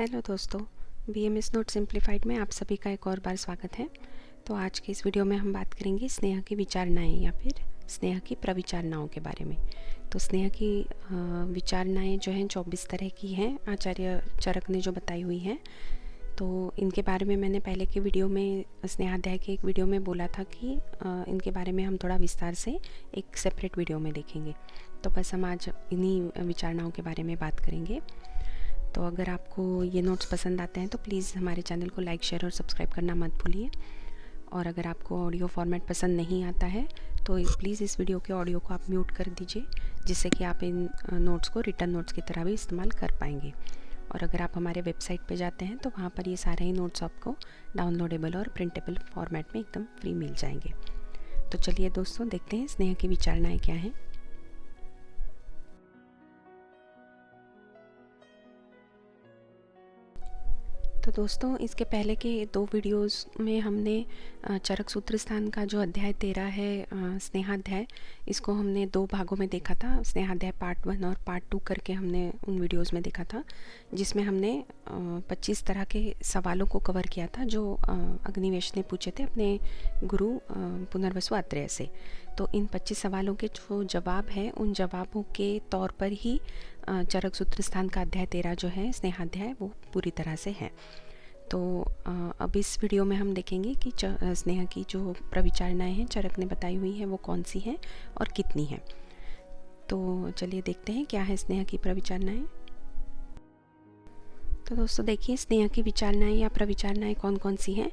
Hello दोस्तों, BMS note simplified में आप सभी का एक और बार स्वागत है। तो आज के इस वीडियो में हम बात करेंगे स्नेहा की विचारणाएं या फिर स्नेहा की प्रविचारणाओं के बारे में। तो स्नेहा की विचारणाएं जो हैं 24 तरह की हैं, आचार्य चरक ने जो बताई हुई हैं। तो इनके बारे में मैंने पहले के वीडियो में, स्नेहाध्याय के एक वीडियो में बोला था कि इनके बारे में हम थोड़ा विस्तार से एक सेपरेट वीडियो में देखेंगे। तो बस हम आज इन्हीं विचारणाओं के बारे में बात करेंगे। तो अगर आपको ये नोट्स पसंद आते हैं तो प्लीज़ हमारे चैनल को लाइक, शेयर और सब्सक्राइब करना मत भूलिए। और अगर आपको ऑडियो फॉर्मेट पसंद नहीं आता है तो प्लीज़ इस वीडियो के ऑडियो को आप म्यूट कर दीजिए, जिससे कि आप इन नोट्स को रिटर्न नोट्स की तरह भी इस्तेमाल कर पाएंगे। और अगर आप हमारे वेबसाइट पे जाते हैं तो वहाँ पर ये सारे ही नोट्स आपको डाउनलोडेबल और प्रिंटेबल फॉर्मेट में एकदम फ्री मिल जाएंगे। तो चलिए दोस्तों, देखते हैं स्नेहा की विचारणाएँ क्या हैं। तो दोस्तों, इसके पहले के 2 वीडियोस में हमने चरक सूत्र स्थान का जो अध्याय 13 है, स्नेहाध्याय, इसको हमने 2 भागों में देखा था। स्नेहाध्याय पार्ट 1 और पार्ट 2 करके हमने उन वीडियोस में देखा था, जिसमें हमने 25 तरह के सवालों को कवर किया था जो अग्निवेश ने पूछे थे अपने गुरु पुनर्वसु आत्रेय से। तो इन 25 सवालों के जो जवाब हैं, उन जवाबों के तौर पर ही चरक सूत्र स्थान का अध्याय 13 जो है स्नेहाध्याय, वो पूरी तरह से है। तो अब इस वीडियो में हम देखेंगे कि स्नेहा की जो प्रविचारणाएं हैं चरक ने बताई हुई हैं वो कौन सी हैं और कितनी हैं। तो चलिए देखते हैं क्या है स्नेहा की प्रविचारणाएं। तो दोस्तों देखिए, स्नेहा की विचारणाएं या प्रविचारणाएं कौन कौन सी हैं।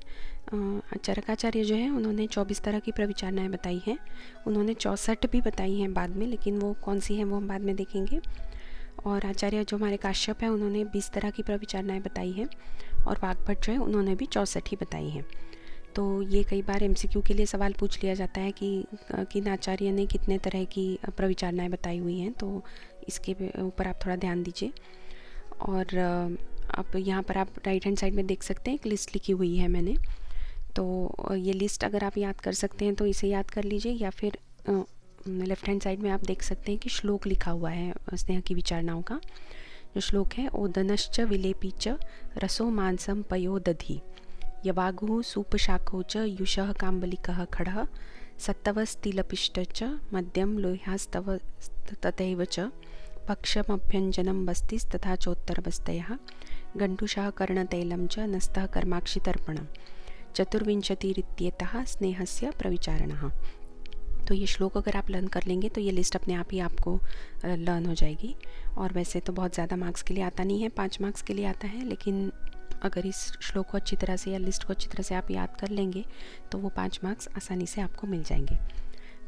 चरकाचार्य जो है उन्होंने 24 तरह की प्रविचारणाएं बताई हैं। उन्होंने 64 भी बताई हैं बाद में, लेकिन वो कौन सी हैं वो हम बाद में देखेंगे। और आचार्य जो हमारे काश्यप हैं उन्होंने 20 तरह की प्रविचारणाएं बताई हैं। और वाग्भट जो है उन्होंने भी 64 ही बताई हैं। तो ये कई बार MCQ के लिए सवाल पूछ लिया जाता है कि किन आचार्य ने कितने तरह की प्रविचारणाएं बताई हुई हैं। तो इसके ऊपर आप थोड़ा ध्यान दीजिए। और अब यहाँ पर आप राइट हैंड साइड में देख सकते हैं एक लिस्ट लिखी हुई है मैंने। तो ये लिस्ट अगर आप याद कर सकते हैं तो इसे याद कर लीजिए, या फिर लेफ्ट हैंड साइड में आप देख सकते हैं कि श्लोक लिखा हुआ है स्नेहा की विचारणाओं का। जो श्लोक है, ओदनश्च विलेपी च रसो मांसम पयो दधि यवागुः सूपशाखौ च युषः काम्बलिकः खड़ः सत्तवस्तिलपिष्ट च मद्यम लोह्यास्तव तथैव च भक्षमभ्यञ्जनं बस्तिस्तथा चोत्तरबस्तयः गण्डुषः कर्णतैलं च नस्तः कर्माक्षितर्पणं चतुर्विंशतिरित्येतः स्नेहस्य प्रविचारणः। तो ये श्लोक अगर आप लर्न कर लेंगे तो ये लिस्ट अपने आप ही आपको लर्न हो जाएगी। और वैसे तो बहुत ज़्यादा मार्क्स के लिए आता नहीं है, 5 मार्क्स के लिए आता है, लेकिन अगर इस श्लोक को अच्छी तरह से या लिस्ट को अच्छी तरह से आप याद कर लेंगे तो वो 5 मार्क्स आसानी से आपको मिल जाएंगे।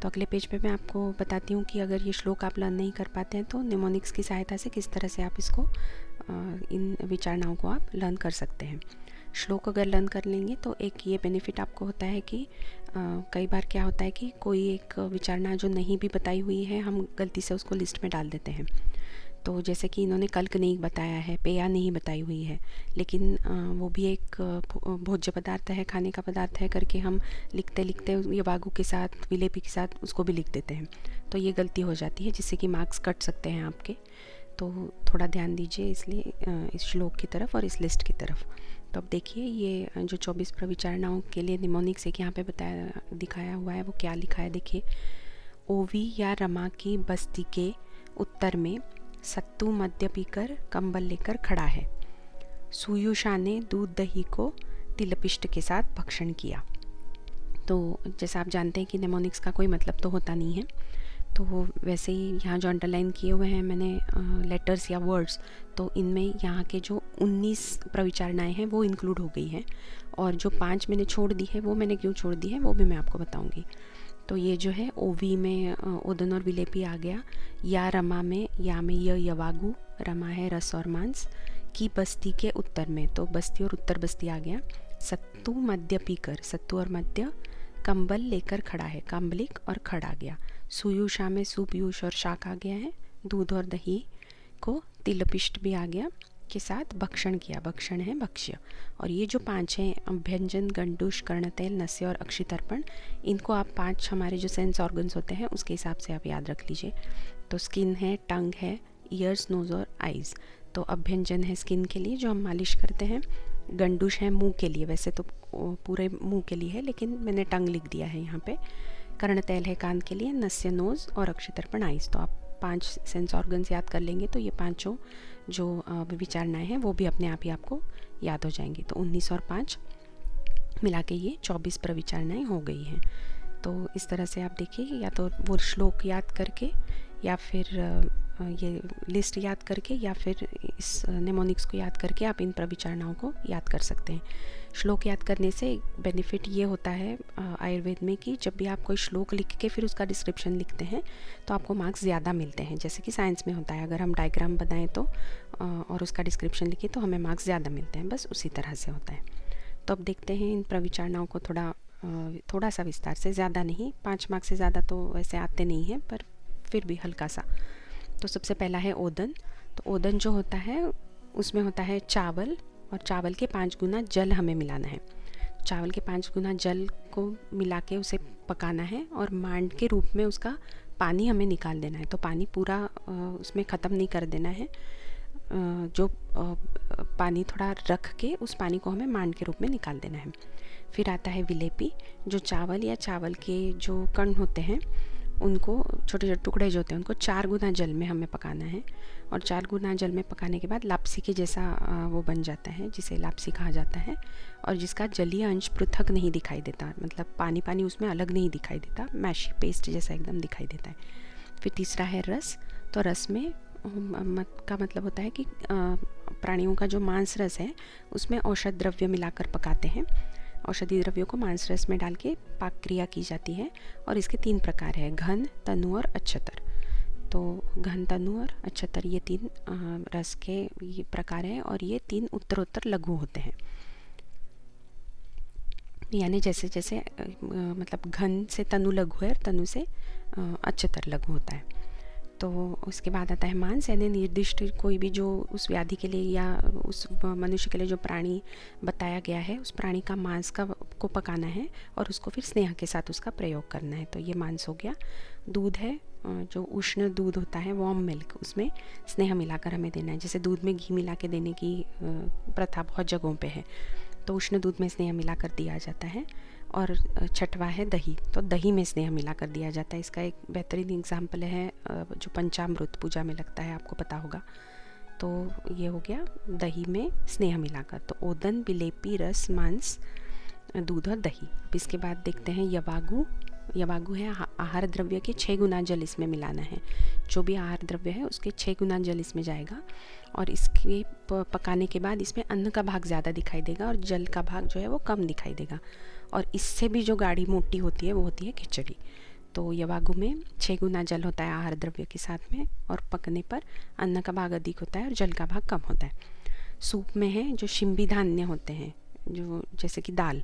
तो अगले पेज पे मैं आपको बताती हूँ कि अगर ये श्लोक आप लर्न नहीं कर पाते हैं तो निमोनिक्स की सहायता से किस तरह से आप इसको इन विचारणाओं को आप लर्न कर सकते हैं। श्लोक अगर लर्न कर लेंगे तो एक ये बेनिफिट आपको होता है कि कई बार क्या होता है कि कोई एक विचारणा जो नहीं भी बताई हुई है, हम गलती से उसको लिस्ट में डाल देते हैं। तो जैसे कि इन्होंने कल्क नहीं बताया है, पेया नहीं बताई हुई है, लेकिन वो भी एक भोज्य पदार्थ है, खाने का पदार्थ है करके हम लिखते लिखते ये वागु के साथ, विलेपी के साथ उसको भी लिख देते हैं। तो ये गलती हो जाती है जिससे कि मार्क्स कट सकते हैं आपके। तो थोड़ा ध्यान दीजिए इसलिए इस श्लोक की तरफ और इस लिस्ट की तरफ। तो अब देखिए ये जो 24 प्रविचारणाओं के लिए निमोनिक्स एक यहाँ पे बताया दिखाया हुआ है, वो क्या लिखा है देखिए। ओवी या रमा की बस्ती के उत्तर में सत्तू मद्य पीकर कंबल लेकर खड़ा है। सुयुषा ने दूध दही को तिलपिष्ट के साथ भक्षण किया। तो जैसा आप जानते हैं कि निमोनिक्स का कोई मतलब तो होता नहीं है, तो वैसे ही यहाँ जो अंडरलाइन किए हुए हैं मैंने लेटर्स या वर्ड्स, तो इनमें यहाँ के जो 19 प्रविचारणाएं हैं वो इंक्लूड हो गई हैं। और जो 5 मैंने छोड़ दी है वो मैंने क्यों छोड़ दी है वो भी मैं आपको बताऊंगी। तो ये जो है ओवी में ओदन और विलेपी आ गया, या रमा में, या में यवागु, रमा है रस और मांस, की बस्ती के उत्तर में, तो बस्ती और उत्तर बस्ती आ गया। सत्तू मद्य पीकर, सत्तू और मद्य, कंबल लेकर खड़ा है, काम्बलिक और खड़ आ गया। सुयुषा में सुपयुष और शाक आ गया है, दूध और दही को तिलपिष्ट भी आ गया के साथ भक्षण किया, भक्षण है भक्ष्य। और ये जो 5 हैं, अभ्यंजन, गंडुष, कर्णतैल, नस्य और अक्षितर्पण, इनको आप 5 हमारे जो सेंस ऑर्गन्स होते हैं उसके हिसाब से आप याद रख लीजिए। तो स्किन है, टंग है, ईयर्स, नोज और आइज़। तो तो अभ्यंजन है स्किन के लिए जो हम मालिश करते हैं। गंडूश है मुंह के लिए, वैसे तो पूरे मुंह के लिए है लेकिन मैंने टंग लिख दिया है यहाँ पे। कर्ण तैल है कान के लिए, नस्य नोज़ और अक्षतर्पण आइस। तो आप 5 सेंस ऑर्गन्स याद कर लेंगे तो ये पांचों जो विचारणाएँ हैं वो भी अपने आप ही आपको याद हो जाएंगी। तो 19 और 5 मिला के ये 24 प्रविचारणाएँ हो गई हैं। तो इस तरह से आप देखिए, या तो वो श्लोक याद करके या फिर ये लिस्ट याद करके या फिर इस नेमोनिक्स को याद करके आप इन प्रविचारणाओं को याद कर सकते हैं। श्लोक याद करने से बेनिफिट ये होता है आयुर्वेद में कि जब भी आप कोई श्लोक लिख के फिर उसका डिस्क्रिप्शन लिखते हैं तो आपको मार्क्स ज़्यादा मिलते हैं। जैसे कि साइंस में होता है, अगर हम डायग्राम बनाएं तो और उसका डिस्क्रिप्शन लिखें तो हमें मार्क्स ज़्यादा मिलते हैं, बस उसी तरह से होता है। तो अब देखते हैं इन प्रविचारणाओं को थोड़ा सा विस्तार से, ज़्यादा नहीं, 5 मार्क्स से ज़्यादा तो वैसे आते नहीं हैं पर फिर भी हल्का सा। तो सबसे पहला है ओदन। तो ओदन जो होता है उसमें होता है चावल, और चावल के 5 गुना जल हमें मिलाना है। चावल के 5 गुना जल को मिला के उसे पकाना है और मांड के रूप में उसका पानी हमें निकाल देना है। तो पानी पूरा उसमें ख़त्म नहीं कर देना है, जो पानी थोड़ा रख के उस पानी को हमें मांड के रूप में निकाल देना है। फिर आता है विलेपी, जो चावल या चावल के जो कण होते हैं उनको, छोटे छोटे टुकड़े जो होते हैं उनको 4 गुना जल में हमें पकाना है। और 4 गुना जल में पकाने के बाद लापसी के जैसा वो बन जाता है, जिसे लापसी कहा जाता है, और जिसका जलीय अंश पृथक नहीं दिखाई देता, मतलब पानी पानी उसमें अलग नहीं दिखाई देता, मैशी पेस्ट जैसा एकदम दिखाई देता है। फिर तीसरा है रस। तो रस में का मतलब होता है कि प्राणियों का जो मांस रस है उसमें औषध द्रव्य मिलाकर पकाते हैं। औषधि द्रव्यों को मांस रस में डाल के पाक क्रिया की जाती है। और इसके 3 प्रकार है, घन, तनु और अच्छतर। तो घन, तनु और अच्छतर ये 3 रस के ये प्रकार हैं, और ये 3 उत्तरोत्तर लघु होते हैं। यानी जैसे जैसे मतलब घन से तनु लघु है और तनु से अच्छतर लघु होता है। तो उसके बाद आता है मांस, यानी निर्दिष्ट कोई भी जो उस व्याधि के लिए या उस मनुष्य के लिए जो प्राणी बताया गया है उस प्राणी का मांस को पकाना है और उसको फिर स्नेह के साथ उसका प्रयोग करना है। तो ये मांस हो गया। दूध है, जो उष्ण दूध होता है वार्म मिल्क, उसमें स्नेह मिलाकर हमें देना है। जैसे दूध में घी मिला के देने की प्रथा बहुत जगहों पे है, तो उष्ण दूध में स्नेह मिलाकर दिया जाता है। और छठवा है दही। तो दही में स्नेह मिलाकर दिया जाता है। इसका एक बेहतरीन एग्जाम्पल है जो पंचामृत पूजा में लगता है, आपको पता होगा। तो ये हो गया दही में स्नेह मिलाकर। तो ओदन, विलेपी, रस, मांस, दूध और दही। अब इसके बाद देखते हैं यवागु। यवागु है आहार द्रव्य के 6 गुना जल इसमें मिलाना है। जो भी आहार द्रव्य है उसके 6 गुना जल इसमें जाएगा, और इसके पकाने के बाद इसमें अन्न का भाग ज़्यादा दिखाई देगा और जल का भाग जो है वो कम दिखाई देगा। और इससे भी जो गाढ़ी मोटी होती है वो होती है खिचड़ी। तो यवागु में 6 गुना जल होता है आहार द्रव्य के साथ में, और पकने पर अन्न का भाग अधिक होता है और जल का भाग कम होता है। सूप में है जो शिंबी धान्य होते हैं, जो जैसे कि दाल,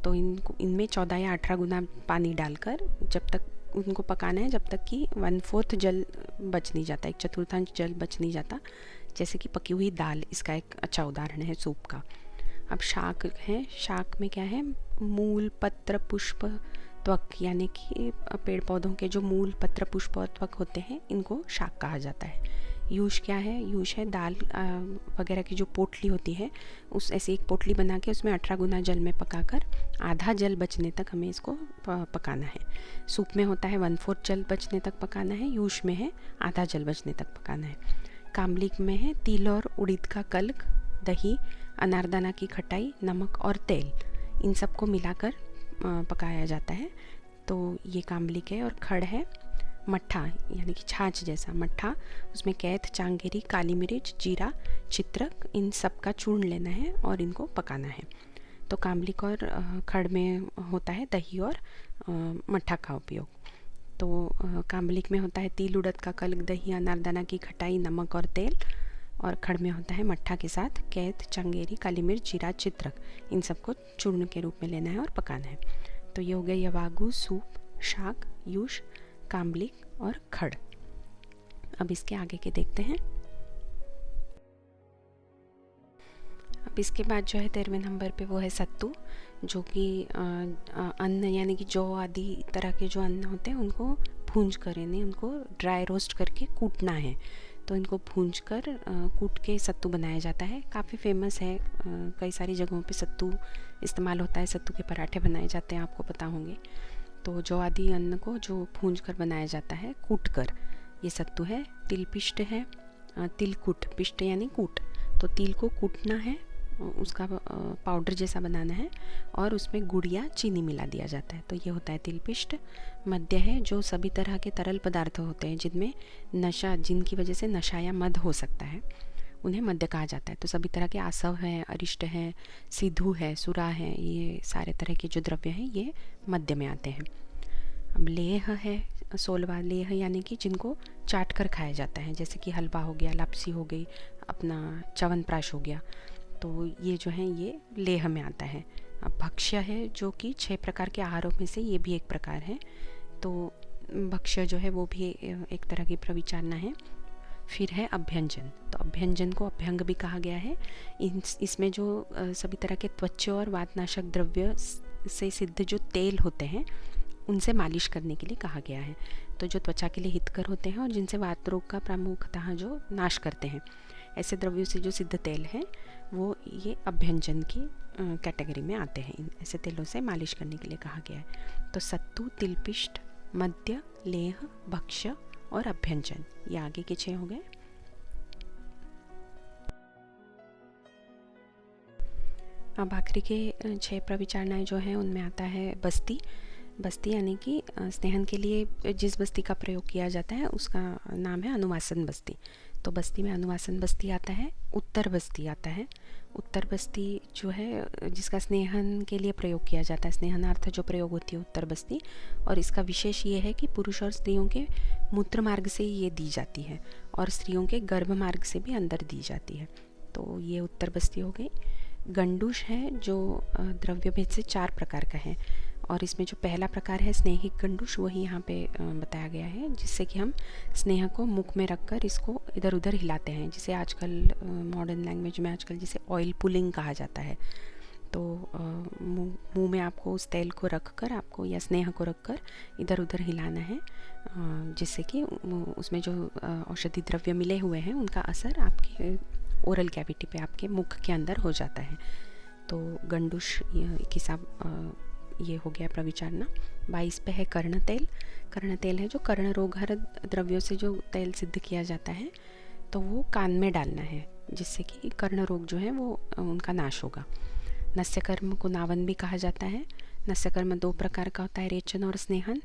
तो इनमें 14 या 18 गुना पानी डालकर जब तक उनको पकाना है जब तक कि 1/4 जल बच नहीं जाता, 1/4 जल बच नहीं जाता, जैसे कि पकी हुई दाल। इसका एक अच्छा उदाहरण है सूप का। अब शाक है। शाक में क्या है, मूल, पत्र, पुष्प, त्वक, यानी कि पेड़ पौधों के जो मूल, पत्र, पुष्प और त्वक होते हैं इनको शाक कहा जाता है। यूश क्या है, यूश है दाल वगैरह की जो पोटली होती है, उस ऐसी एक पोटली बना के उसमें 18 गुना जल में पकाकर आधा जल बचने तक हमें इसको पकाना है। सूप में होता है 1/4 जल बचने तक पकाना है, यूश में है आधा जल बचने तक पकाना है। कामलिक में है तिल और उड़द का कल्क, दही, अनारदाना की खटाई, नमक और तेल, इन सबको मिलाकर पकाया जाता है। तो ये कामलिक है। और खड़ है मट्ठा, यानी कि छाछ जैसा मट्ठा, उसमें कैथ, चांगेरी, काली मिर्च, जीरा, चित्रक, इन सब का चूर्ण लेना है और इनको पकाना है। तो कामलिक और खड़ में होता है दही और मट्ठा का उपयोग। तो कामलिक में होता है तिल, उड़द का कल्क, दही, अनारदाना की खटाई, नमक और तेल, और खड़ में होता है मट्ठा के साथ कैथ, चंगेरी, काली मिर्च, जीरा, चित्रक, इन सबको चूर्ण के रूप में लेना है और पकाना है। तो ये हो गया यवागु, सूप, शाक, यूश, कामलिक और खड़। अब इसके आगे के देखते हैं। अब इसके बाद जो है 13वें नंबर पे वो है सत्तू, जो कि अन्न यानी कि जौ आदि तरह के जो अन्न होते हैं उनको भूंज कर, यानी उनको ड्राई रोस्ट करके कूटना है। तो इनको भूंजकर कूट के सत्तू बनाया जाता है। काफ़ी फेमस है, कई सारी जगहों पे सत्तू इस्तेमाल होता है, सत्तू के पराठे बनाए जाते हैं, आपको पता होंगे। तो जौ आदि अन्न को जो भूंज कर बनाया जाता है कूट कर, ये सत्तू है। तिल पिष्ट है, तिलकुट, पिष्ट यानी कूट, तो तिल को कूटना है, उसका पाउडर जैसा बनाना है और उसमें गुड़ या चीनी मिला दिया जाता है, तो ये होता है तिलपिष्ट। मद्य है, जो सभी तरह के तरल पदार्थ होते हैं जिनमें नशा, जिनकी वजह से नशा या मद हो सकता है, उन्हें मद्य कहा जाता है। तो सभी तरह के आसव हैं, अरिष्ट हैं, सिद्धू है, सुरा है, ये सारे तरह के जो द्रव्य हैं ये मद्य में आते हैं। अब लेह है, 16वां लेह यानी कि जिनको चाट कर खाया जाता है, जैसे कि हलवा हो गया, लापसी हो गई, अपना च्यवनप्राश हो गया, तो ये जो है ये लेह में आता है। अब भक्ष्य है, जो कि 6 प्रकार के आहारों में से ये भी एक प्रकार है, तो भक्ष्य जो है वो भी एक तरह की प्रविचारना है। फिर है अभ्यंजन, तो अभ्यंजन को अभ्यंग भी कहा गया है। इसमें जो सभी तरह के त्वचा और वातनाशक द्रव्य से सिद्ध जो तेल होते हैं उनसे मालिश करने के लिए कहा गया है, तो जो त्वचा के लिए हितकर होते हैं और जिनसे वात रोग का प्रमुखतः जो नाश करते हैं, ऐसे द्रव्यों से जो सिद्ध तेल है वो ये अभ्यंजन की कैटेगरी में आते हैं। ऐसे तेलों से मालिश करने के लिए कहा गया है। तो सत्तू, तिलपिष्ट, मद्य, लेह, भक्ष्य और अभ्यंजन, ये आगे के 6 हो गए। अब आखिरी के 6 प्रविचारणाएं जो हैं उनमें आता है बस्ती। बस्ती यानी कि स्नेहन के लिए जिस बस्ती का प्रयोग किया जाता है उसका नाम है अनुवासन बस्ती। तो बस्ती में अनुवासन बस्ती आता है, उत्तर बस्ती आता है। उत्तर बस्ती जो है जिसका स्नेहन के लिए प्रयोग किया जाता है, स्नेहनार्थ जो प्रयोग होती है उत्तर बस्ती, और इसका विशेष ये है कि पुरुष और स्त्रियों के मूत्र मार्ग से ये दी जाती है और स्त्रियों के गर्भ मार्ग से भी अंदर दी जाती है, तो ये उत्तर बस्ती हो गई। गंडूश है, जो द्रव्य भेद से 4 प्रकार का है, और इसमें जो पहला प्रकार है स्नेहिक गंडूश, वही यहाँ पे बताया गया है, जिससे कि हम स्नेह को मुख में रखकर इसको इधर उधर हिलाते हैं, जिसे आजकल मॉडर्न लैंग्वेज में आजकल जिसे ऑयल पुलिंग कहा जाता है। तो मुंह में आपको उस तेल को रखकर, आपको या स्नेह को रखकर इधर उधर हिलाना है, जिससे कि उसमें जो औषधि द्रव्य मिले हुए हैं उनका असर आपके ओरल कैविटी पे, आपके मुख के अंदर हो जाता है। तो गंडूश की साब ये हो गया प्रविचारना। 22 पे है कर्ण तेल। कर्ण तेल है जो कर्ण रोगहर द्रव्यों से जो तेल सिद्ध किया जाता है, तो वो कान में डालना है, जिससे कि कर्ण रोग जो है वो उनका नाश होगा। नस्यकर्म को नावन भी कहा जाता है। नस्यकर्म 2 प्रकार का होता है, रेचन और स्नेहन।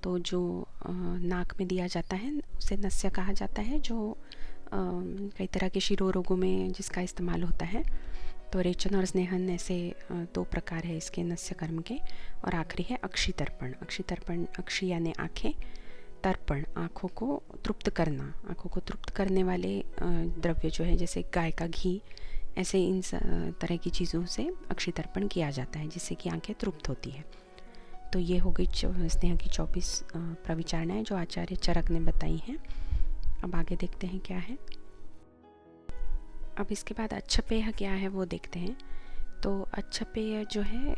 तो जो नाक में दिया जाता है उसे नस्य कहा जाता है, जो कई तरह के शिरो रोगों में जिसका इस्तेमाल होता है। तो रेचन और स्नेहन ऐसे 2 प्रकार है इसके नस्य कर्म के। और आखिरी है अक्षि तर्पण। अक्षि तर्पण, अक्षि यानी आँखें, तर्पण आँखों को तृप्त करना, आँखों को तृप्त करने वाले द्रव्य जो है जैसे गाय का घी, ऐसे इन तरह की चीज़ों से अक्षि तर्पण किया जाता है, जिससे कि आँखें तृप्त होती है। तो ये हो गई स्नेह की 24 प्रविचारणाएँ जो आचार्य चरक ने बताई हैं। अब आगे देखते हैं क्या है। अब इसके बाद अच्छपेय क्या है वो देखते हैं। तो अच्छपेय जो है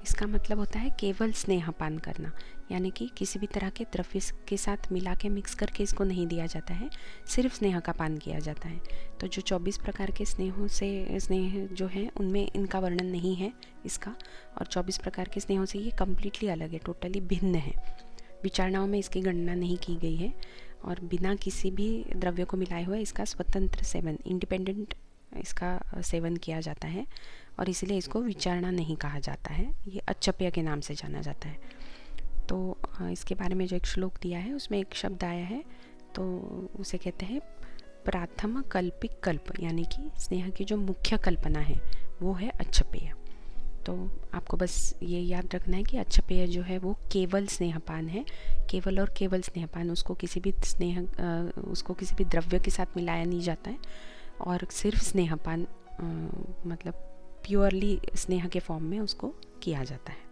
इसका मतलब होता है केवल स्नेहपान करना, यानी कि किसी भी तरह के द्रव्य के साथ मिला के मिक्स करके इसको नहीं दिया जाता है, सिर्फ स्नेह का पान किया जाता है। तो जो 24 प्रकार के स्नेहों से स्नेह जो है उनमें इनका वर्णन नहीं है इसका, और 24 प्रकार के स्नेहों से ये कम्प्लीटली अलग है, टोटली भिन्न है। विचारणाओं में इसकी गणना नहीं की गई है और बिना किसी भी द्रव्य को मिलाए हुए इसका स्वतंत्र सेवन, इंडिपेंडेंट इसका सेवन किया जाता है, और इसलिए इसको विचारणा नहीं कहा जाता है, ये अच्छपेय के नाम से जाना जाता है। तो इसके बारे में जो एक श्लोक दिया है उसमें एक शब्द आया है, तो उसे कहते हैं प्राथम कल्पिक कल्प, यानी कि स्नेह की जो मुख्य कल्पना है वो है अच्छपेय। तो आपको बस ये याद रखना है कि अच्छपेय जो है वो केवल स्नेहपान है, केवल और केवल स्नेहपान, उसको किसी भी द्रव्य के साथ मिलाया नहीं जाता है, और सिर्फ स्नेहपान मतलब प्योरली स्नेह के फॉर्म में उसको किया जाता है।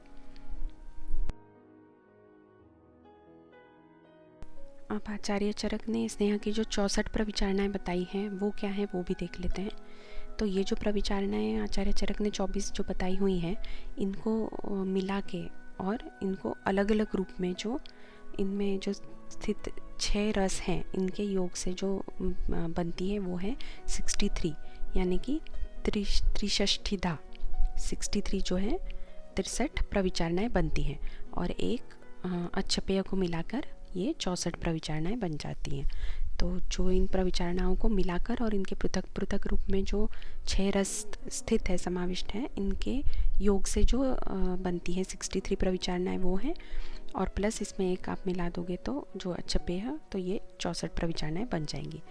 अब आचार्य चरक ने स्नेह की जो 64 प्रविचारणाएं बताई हैं वो क्या है वो भी देख लेते हैं। तो ये जो प्रविचारणाएं आचार्य चरक ने 24 जो बताई हुई हैं, इनको मिला के और इनको अलग अलग रूप में जो इनमें जो स्थित 6 रस हैं, इनके योग से जो बनती है वो है 63, यानी कि त्रिषष्ठिधा। 63 जो है 63 प्रविचारणाएँ बनती हैं, और एक अच्छपेय को मिलाकर ये 64 प्रविचारणाएँ बन जाती हैं। तो जो इन प्रविचारणाओं को मिलाकर और इनके पृथक पृथक रूप में जो 6 रस स्थित है, समाविष्ट है, इनके योग से जो बनती है 63 प्रविचारणाएँ वो हैं, और प्लस इसमें एक आप मिला दोगे तो जो अच्छपेय है, तो ये 64 प्रविचारणाएँ बन जाएंगी।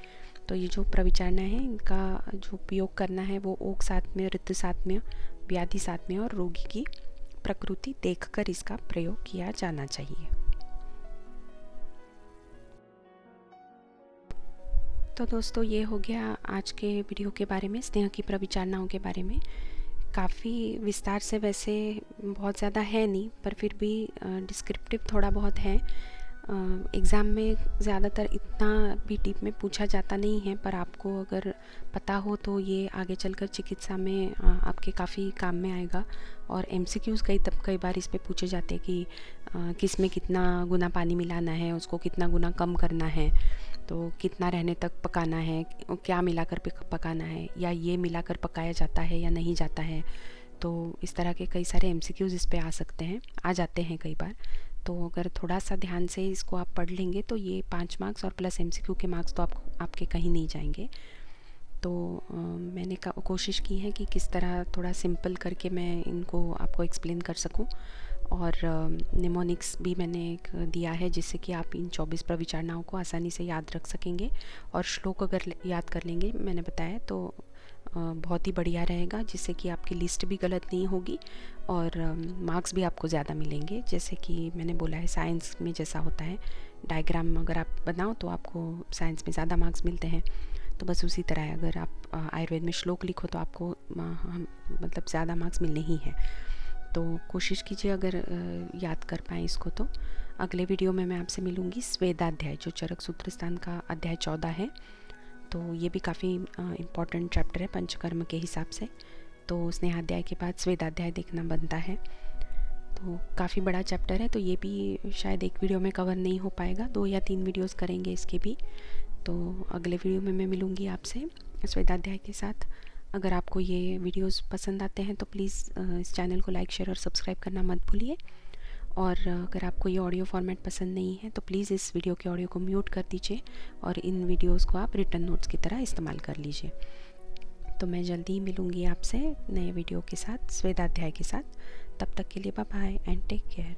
तो ये जो प्रविचारणाएँ हैं इनका जो उपयोग करना है वो ओक सात्म्य, ऋतु सात्म्य, व्याधि सात्म्य और रोगी की प्रकृति देखकर इसका प्रयोग किया जाना चाहिए। तो दोस्तों ये हो गया आज के वीडियो के बारे में, स्नेह की प्रविचारणाओं के बारे में। काफ़ी विस्तार से वैसे बहुत ज़्यादा है नहीं, पर फिर भी डिस्क्रिप्टिव थोड़ा बहुत है। एग्ज़ाम में ज़्यादातर इतना भी डीप में पूछा जाता नहीं है, पर आपको अगर पता हो तो ये आगे चलकर चिकित्सा में आपके काफ़ी काम में आएगा। और MCQs कई बार इस पे पूछे जाते हैं कि किस में कितना गुना पानी मिलाना है, उसको कितना गुना कम करना है, तो कितना रहने तक पकाना है, क्या मिलाकर पकाना है, या ये मिलाकर पकाया जाता है या नहीं जाता है। तो इस तरह के कई सारे MCQs इस पे आ जाते हैं कई बार। तो अगर थोड़ा सा ध्यान से इसको आप पढ़ लेंगे तो ये 5 मार्क्स और प्लस MCQ के मार्क्स तो आपके कहीं नहीं जाएंगे। तो मैंने कोशिश की है कि किस तरह थोड़ा सिंपल करके मैं इनको आपको एक्सप्लेन कर सकूं। और निमोनिक्स भी मैंने एक दिया है जिससे कि आप इन 24 प्रविचारणाओं को आसानी से याद रख सकेंगे। और श्लोक अगर याद कर लेंगे, मैंने बताया, तो बहुत ही बढ़िया रहेगा, जिससे कि आपकी लिस्ट भी गलत नहीं होगी और मार्क्स भी आपको ज़्यादा मिलेंगे। जैसे कि मैंने बोला है साइंस में जैसा होता है, डायग्राम अगर आप बनाओ तो आपको साइंस में ज़्यादा मार्क्स मिलते हैं। तो बस उसी तरह है, अगर आप आयुर्वेद में श्लोक लिखो तो आपको मतलब ज़्यादा मार्क्स मिलने ही हैं। तो कोशिश कीजिए अगर याद कर पाएँ इसको। तो अगले वीडियो में मैं आपसे मिलूँगी स्वेदाध्याय, जो चरक सूत्र स्थान का अध्याय 14 है। तो ये भी काफ़ी इम्पॉर्टेंट चैप्टर है पंचकर्म के हिसाब से। तो स्नेहाध्याय के बाद स्वेदाध्याय देखना बनता है। तो काफ़ी बड़ा चैप्टर है, तो ये भी शायद एक वीडियो में कवर नहीं हो पाएगा, 2 या 3 वीडियोस करेंगे इसके भी। तो अगले वीडियो में मैं मिलूँगी आपसे स्वेदाध्याय के साथ। अगर आपको ये वीडियोस पसंद आते हैं तो प्लीज़ इस चैनल को लाइक, शेयर और सब्सक्राइब करना मत भूलिए। और अगर आपको ये ऑडियो फॉर्मेट पसंद नहीं है तो प्लीज़ इस वीडियो के ऑडियो को म्यूट कर दीजिए और इन वीडियोस को आप रिटर्न नोट्स की तरह इस्तेमाल कर लीजिए। तो मैं जल्दी ही मिलूँगी आपसे नए वीडियो के साथ, स्वेदाध्याय के साथ। तब तक के लिए bye bye and take care.